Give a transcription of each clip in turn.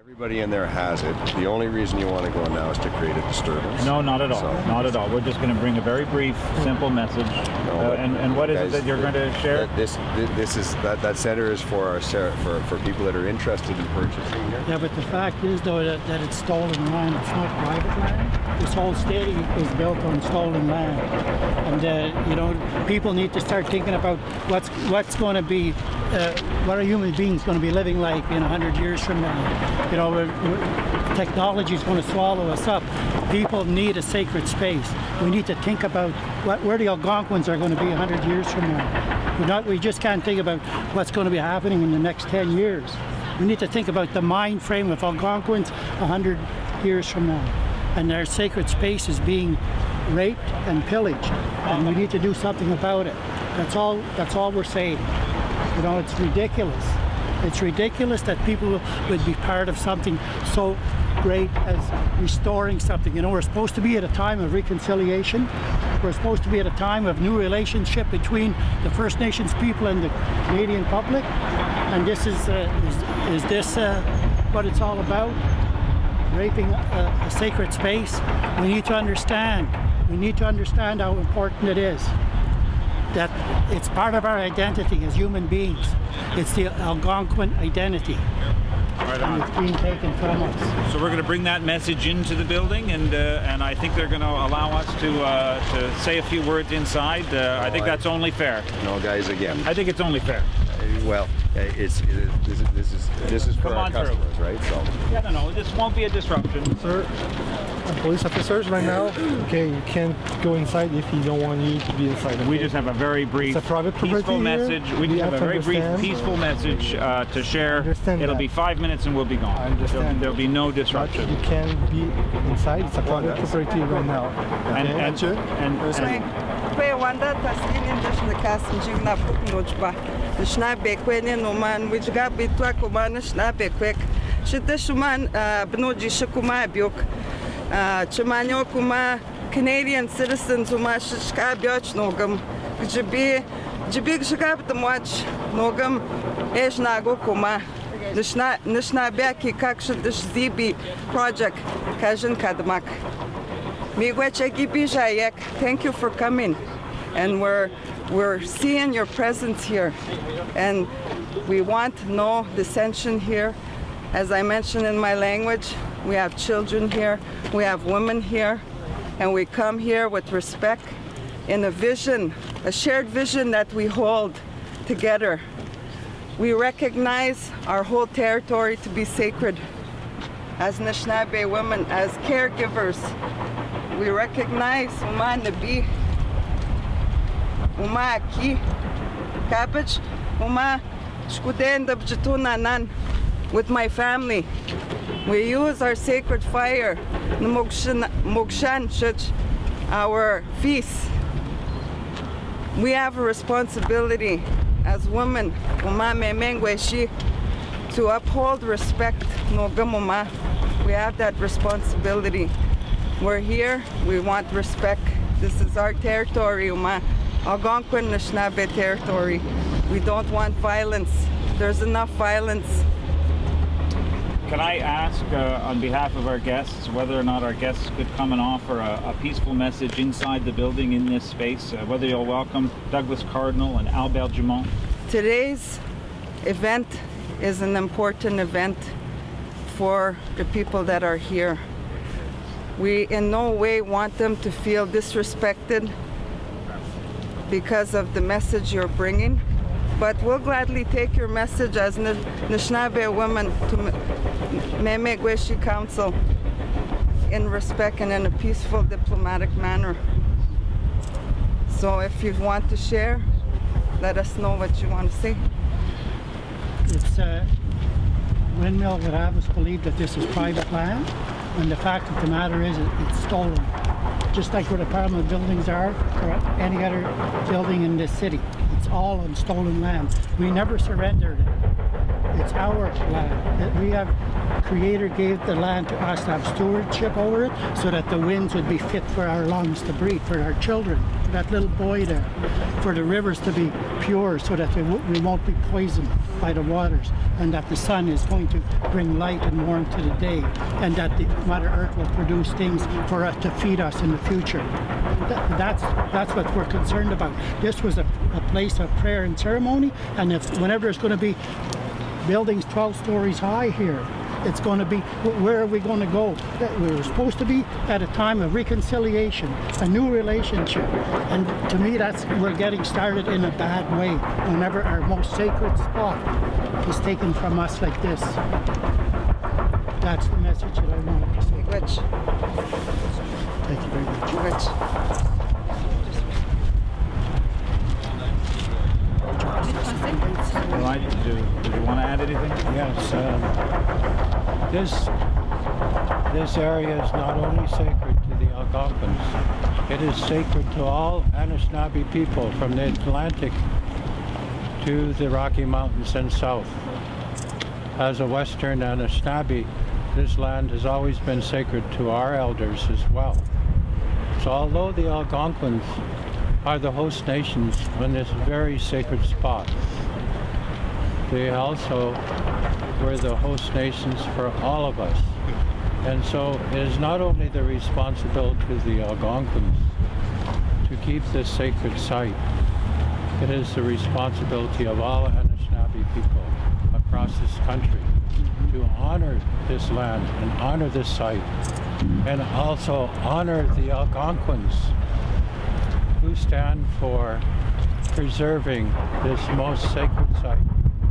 Everybody in there has it. The only reason you want to go now is to create a disturbance. No, not at all. So, not at all. We're just going to bring a very brief, simple message. No, and what is it that you're going to share? That center is for for people that are interested in purchasing here. Yeah, but the fact is though that it's stolen land. It's not private land. This whole stadium is built on stolen land, and you know, people need to start thinking about what's going to be, what are human beings going to be living like in 100 years from now. You know, technology is going to swallow us up. People need a sacred space. We need to think about where the Algonquins are going to be 100 years from now. We just can't think about what's going to be happening in the next 10 years. We need to think about the mind frame of Algonquins 100 years from now. And their sacred space is being raped and pillaged. And we need to do something about it. That's all we're saying. You know, it's ridiculous. It's ridiculous that people would be part of something so great as restoring something. You know, we're supposed to be at a time of reconciliation. We're supposed to be at a time of new relationship between the First Nations people and the Canadian public. And this is this what it's all about? Raping a sacred space. We need to understand. We need to understand how important it is. That it's part of our identity as human beings. It's the Algonquin identity. Right on. And it's being taken from us. So we're going to bring that message into the building, and I think they're going to allow us to say a few words inside. I think that's only fair. No, guys, again. I think it's only fair. Well, this is for our customers, right? So. Yeah, no, this won't be a disruption. Sir, police officers right now, okay, you can't go inside if you don't want you to be inside. Okay? We just have a very brief, peaceful message. We just have a very brief, peaceful message to share. It'll be 5 minutes and we'll be gone. I understand. There'll be no disruption. But you can be inside. It's a private property right now. Wanda taskin indishna kasim jigna puknojba. Shna bekwene no man which got bitwa kumana shna bekwek. Shiteshuman bnoji shukuma biok. Chimanyo kuma Canadian citizens uma shka bioch nogam. Jibi shkap the watch nogam eshnago kuma. Nishna beki kaksh this Zibi project kajan kadmak. Thank you for coming, and we're seeing your presence here, and we want no dissension here. As I mentioned in my language, we have children here, we have women here, and we come here with respect in a vision, a shared vision that we hold together. We recognize our whole territory to be sacred. As Anishinaabe women, as caregivers, we recognize Uma Nabi, Uma Aki, Cabbage, Uma Shkuden Dabjatunanan with my family. We use our sacred fire, Mokshan Church, our feast. We have a responsibility as women, Uma Memengweshi, to uphold respect, Nogamuma. We have that responsibility. We're here, we want respect. This is our territory, Algonquin Anishinaabe territory. We don't want violence. There's enough violence. Can I ask on behalf of our guests whether or not our guests could come and offer a peaceful message inside the building in this space, whether you'll welcome Douglas Cardinal and Albert Dumont? Today's event is an important event for the people that are here. We in no way want them to feel disrespected because of the message you're bringing, but we'll gladly take your message as Anishinaabe women to Memegweshi Council in respect and in a peaceful, diplomatic manner. So if you want to share, let us know what you want to say. It's Windmill would have us believe that this is private land, and the fact of the matter is it's stolen. Just like where the Parliament buildings are, or any other building in this city. It's all on stolen land. We never surrendered it. It's our land. We have, Creator gave the land to us to have stewardship over it so that the winds would be fit for our lungs to breathe, for our children, for that little boy there, for the rivers to be pure so that we won't be poisoned. by the waters, and that the sun is going to bring light and warmth to the day, and that the Mother Earth will produce things for us to feed us in the future. That's what we're concerned about. This was a place of prayer and ceremony, and whenever there's going to be buildings 12 stories high here, it's going to be, where are we going to go? We were supposed to be at a time of reconciliation, a new relationship. And to me, we're getting started in a bad way whenever our most sacred spot is taken from us like this. That's the message that I wanted to say. Which? Thank you very much. Which? Right, did you want to add anything? Yes, this area is not only sacred to the Algonquins, it is sacred to all Anishinaabe people from the Atlantic to the Rocky Mountains and south. As a Western Anishinaabe, this land has always been sacred to our elders as well. So although the Algonquins are the host nations on this very sacred spot, they also were the host nations for all of us. And so it is not only the responsibility of the Algonquins to keep this sacred site, it is the responsibility of all Anishinaabe people across this country to honor this land and honor this site, and also honor the Algonquins who stand for preserving this most sacred site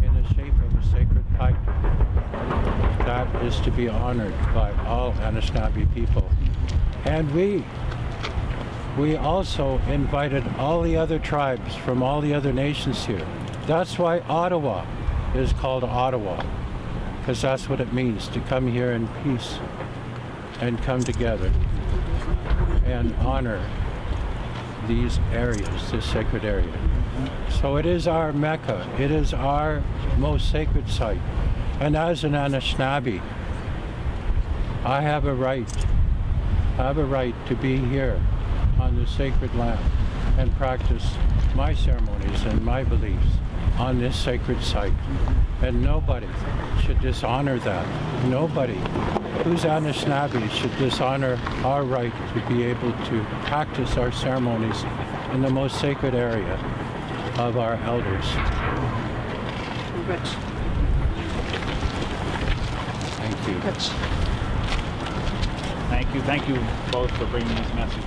in the shape of a sacred pipe. That is to be honored by all Anishinaabe people. And we also invited all the other tribes from all the other nations here. That's why Ottawa is called Ottawa, because that's what it means, to come here in peace and come together and honor these areas, this sacred area. So it is our Mecca, it is our most sacred site. And as an Anishinaabe, I have a right to be here on the sacred land and practice my ceremonies and my beliefs on this sacred site. And nobody should dishonor that. Nobody who's Anishinaabe should dishonor our right to be able to practice our ceremonies in the most sacred area of our elders. Rich. Thank you. Rich. Thank you both for bringing this message.